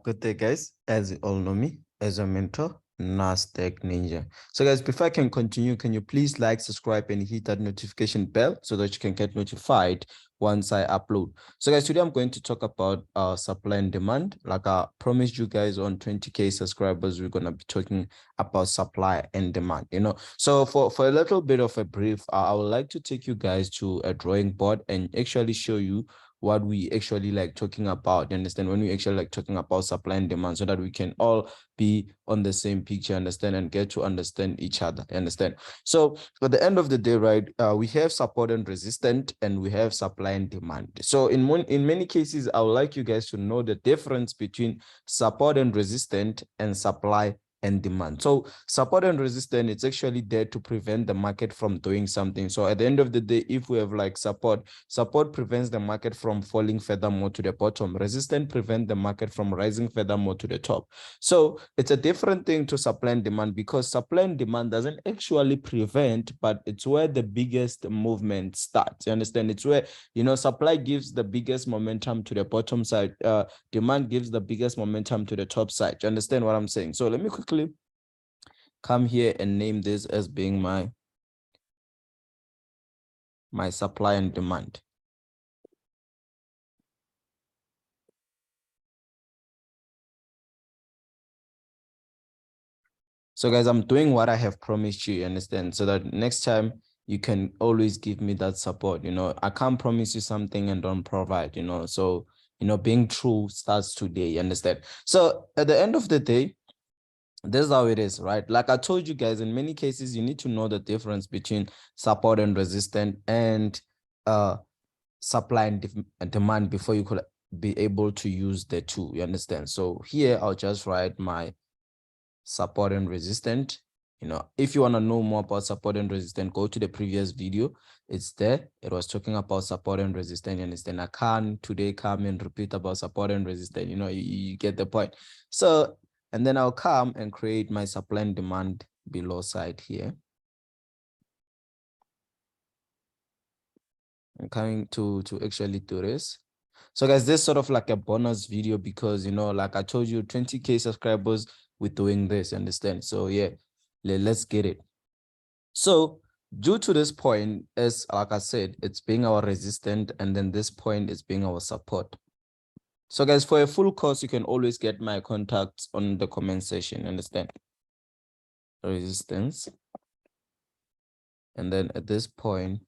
Good day, guys. As you all know me, as a mentor, NASDAQ Ninja. So, guys, before I can continue, can you please like, subscribe, and hit that notification bell so that you can get notified once I upload. So, guys, today I'm going to talk about supply and demand. Like I promised you guys on 20K subscribers, we're gonna be talking about supply and demand. So for a little bit of a brief, I would like to take you guys to a drawing board and actually show you what we actually like talking about. You understand, when we actually like talking about supply and demand, so that we can all be on the same picture, understand, and get to understand each other. Understand? So at the end of the day, right, we have support and resistance, and we have supply and demand. So in many cases, I would like you guys to know the difference between support and resistance and supply and demand. So support and resistance, it's actually there to prevent the market from doing something. So at the end of the day, if we have like support prevents the market from falling furthermore to the bottom. Resistance prevents the market from rising furthermore to the top. So it's a different thing to supply and demand, because supply and demand doesn't actually prevent, but it's where the biggest movement starts. You understand? It's where, supply gives the biggest momentum to the bottom side. Demand gives the biggest momentum to the top side. You understand what I'm saying? So let me quickly come here and name this as being my supply and demand. So guys, I'm doing what I have promised you, understand? So that next time you can always give me that support. I can't promise you something and don't provide, So, being true starts today, you understand? So at the end of the day, this is how it is, right? Like I told you guys, in many cases, you need to know the difference between support and resistance and supply and demand before you could be able to use the two, you understand? So here I'll just write my support and resistance. If you want to know more about support and resistance, go to the previous video. It's there. It was talking about support and resistance. You understand? I can't today come and repeat about support and resistance. You get the point. So, and then I'll come and create my supply and demand below side here. I'm coming to actually do this. So guys, this is sort of like a bonus video, because like I told you, 20K subscribers, we're doing this, understand? So yeah, let's get it. So due to this point, as like I said, it's being our resistance, and then this point is being our support. So guys, for a full course, you can always get my contacts on the comment section, understand? Resistance. And then at this point,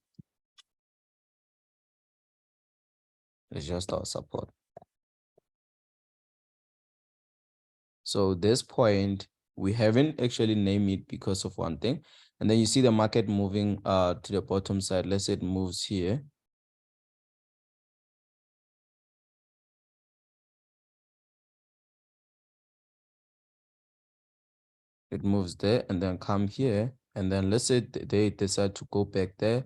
it's just our support. So this point, we haven't actually named it because of one thing. And then you see the market moving to the bottom side. Let's say it moves here. It moves there and then come here. And then let's say they decide to go back there.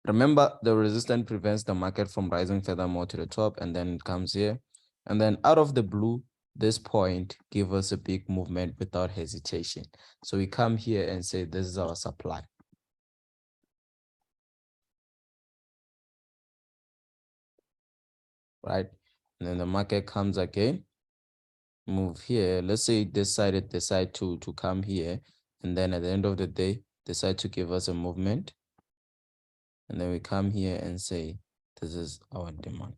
Remember, the resistance prevents the market from rising furthermore to the top, and then it comes here. And then out of the blue, this point gives us a big movement without hesitation. So we come here and say, this is our supply. Right? And then the market comes again, move here. Let's say decide to come here, and then at the end of the day, decide to give us a movement. And then we come here and say, this is our demand.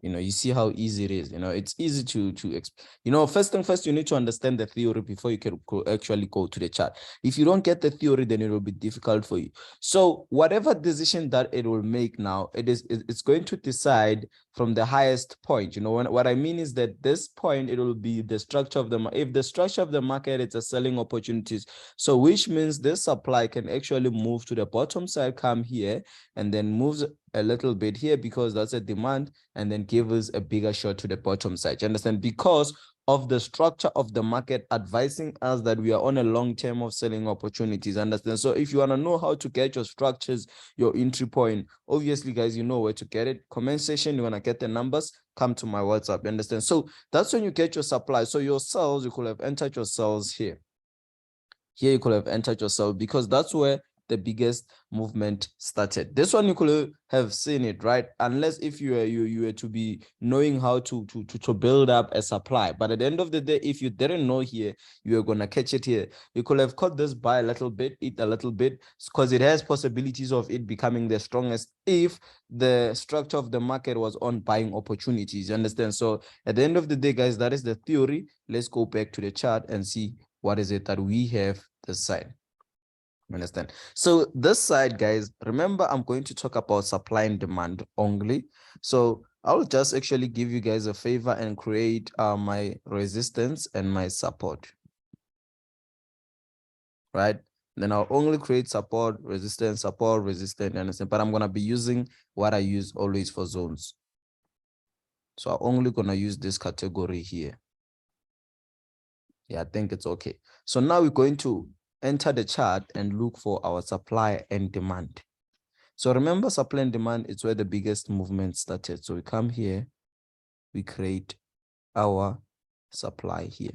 You see how easy it is. It's easy to first thing first, you need to understand the theory before you can actually go to the chart. If you don't get the theory, then it will be difficult for you. So whatever decision that it will make now, it's going to decide from the highest point. What I mean is that this point, it will be the structure of the market. If the structure of the market, it's a selling opportunities, so which means this supply can actually move to the bottom side, come here, and then moves a little bit here, because that's a demand, and then give us a bigger shot to the bottom side. You understand? Because of the structure of the market advising us that we are on a long term of selling opportunities. Understand? So if you want to know how to get your structures, your entry point, obviously, guys, you know where to get it. Comment section, you want to get the numbers, come to my WhatsApp. You understand? So that's when you get your supply. So your cells, you could have entered your cells here. Here you could have entered your cell, because that's where the biggest movement started. This one you could have seen it, right? Unless if you were to be knowing how to build up a supply. But at the end of the day, if you didn't know here, you are gonna catch it here. You could have caught this by a little bit, eat a little bit, because it has possibilities of it becoming the strongest if the structure of the market was on buying opportunities. You understand? So at the end of the day, guys, that is the theory. Let's go back to the chart and see what is it that we have this side. Understand? So this side, guys, remember I'm going to talk about supply and demand only. So I'll just actually give you guys a favor and create my resistance and my support, right? Then I'll only create support, resistance, understand? But I'm going to be using what I use always for zones. So I'm only going to use this category here. Yeah, I think it's okay. So now we're going to enter the chart and look for our supply and demand. So remember, supply and demand is where the biggest movement started. So we come here, we create our supply here.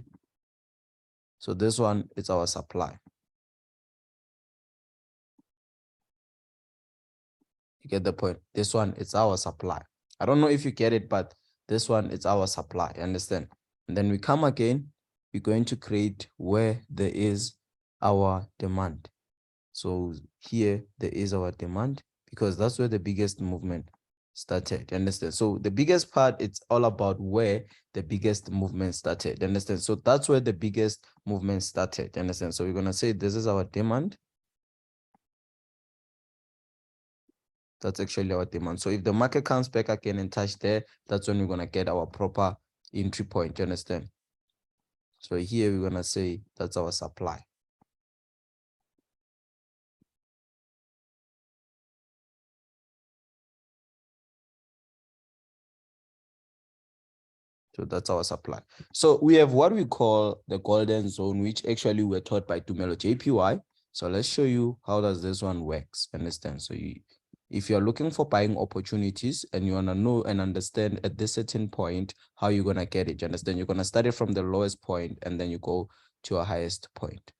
So this one is our supply. You get the point? This one is our supply. I don't know if you get it, but this one is our supply. Understand? And then we come again, we're going to create where there is our demand. So here there is our demand because that's where the biggest movement started. Understand? So the biggest part, it's all about where the biggest movement started. Understand? So that's where the biggest movement started. Understand? So we're going to say this is our demand. That's actually our demand. So if the market comes back again and touch there, that's when we're going to get our proper entry point. You understand? So here we're going to say that's our supply. So that's our supply. So we have what we call the golden zone, which actually were taught by Tumelo JPY. So let's show you how does this one works. Understand? So if you're looking for buying opportunities and you want to know and understand at this certain point how you're going to get it, you understand? You're going to start it from the lowest point and then you go to a highest point.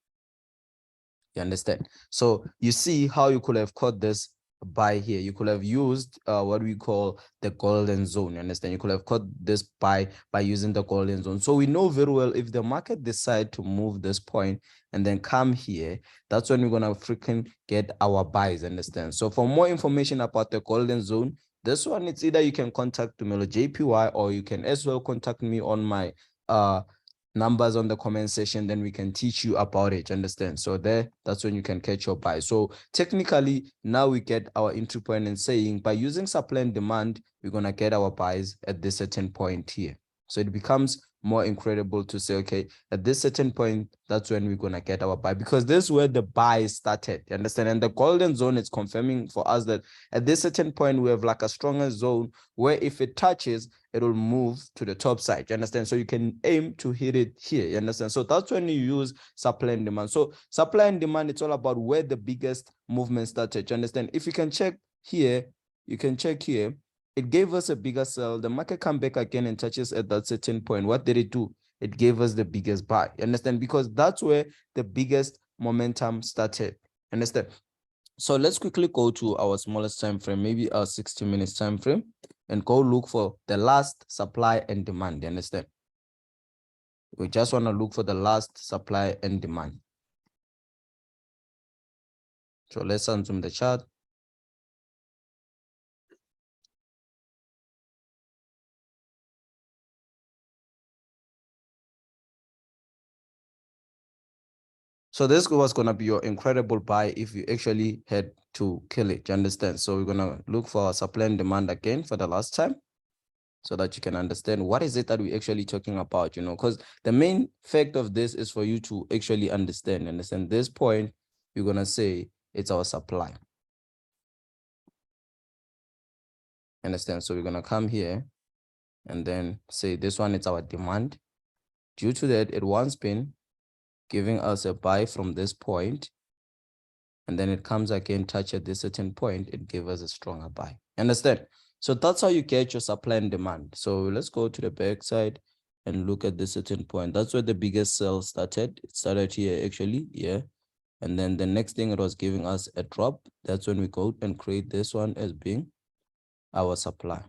You understand? So you see how you could have caught this buy here. You could have used what we call the golden zone. You understand? You could have caught this buy by using the golden zone. So we know very well if the market decide to move this point and then come here, that's when we're going to freaking get our buys. Understand? So for more information about the golden zone, this one, it's either you can contact Tumelo JPY or you can as well contact me on my numbers on the comment section, then we can teach you about it. Understand? So that's when you can catch your buy. So technically now we get our entry point and saying by using supply and demand, we're going to get our buys at this certain point here. So it becomes more incredible to say, okay, at this certain point, that's when we're going to get our buy, because this is where the buy started. You understand? And the golden zone is confirming for us that at this certain point, we have like a stronger zone where if it touches, it will move to the top side. You understand? So you can aim to hit it here. You understand? So that's when you use supply and demand. So supply and demand, it's all about where the biggest movement started. You understand? If you can check here, you can check here. It gave us a bigger sell. The market come back again and touches at that certain point. What did it do? It gave us the biggest buy. You understand? Because that's where the biggest momentum started. Understand? So let's quickly go to our smallest time frame, maybe our 60 minutes time frame, and go look for the last supply and demand. You understand? We just want to look for the last supply and demand. So let's unzoom the chart. So this was going to be your incredible buy if you actually had to kill it. You understand? So we're going to look for our supply and demand again for the last time, so that you can understand what is it that we're actually talking about, you know, because the main fact of this is for you to actually understand this point. You're going to say it's our supply. Understand? So we're going to come here and then say this one is our demand. Due to that, it once been giving us a buy from this point, and then it comes again, touch at this certain point, it gave us a stronger buy. Understand? So that's how you get your supply and demand. So let's go to the back side and look at this certain point. That's where the biggest sell started. It started here actually, yeah. And then the next thing, it was giving us a drop. That's when we go and create this one as being our supply.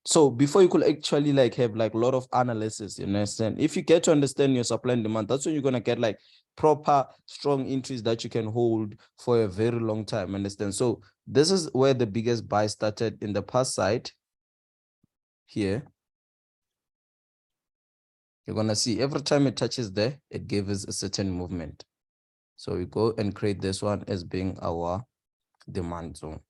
So before you could actually like have like a lot of analysis, you understand? If you get to understand your supply and demand, that's when you're gonna get like proper strong entries that you can hold for a very long time. Understand? So this is where the biggest buy started in the past side. Here, you're gonna see every time it touches there, it gives a certain movement. So we go and create this one as being our demand zone.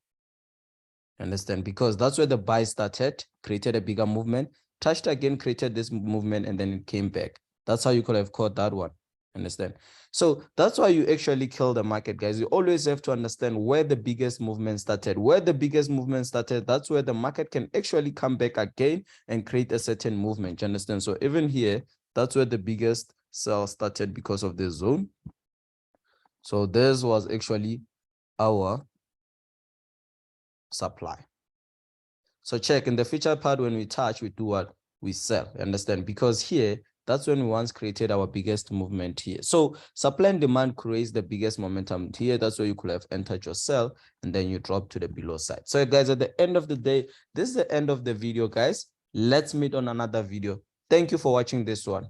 Understand? Because that's where the buy started, created a bigger movement, touched again, created this movement, and then it came back. That's how you could have caught that one. Understand? So that's why you actually kill the market, guys. You always have to understand where the biggest movement started. Where the biggest movement started, that's where the market can actually come back again and create a certain movement. You understand? So even here, that's where the biggest sell started because of this zone. So this was actually our supply. So check in the feature part, when we touch, we do what? We sell, understand? Because here, that's when we once created our biggest movement here. So supply and demand creates the biggest momentum here. That's where you could have entered your sell and then you drop to the below side. So guys, at the end of the day, this is the end of the video, guys. Let's meet on another video. Thank you for watching this one.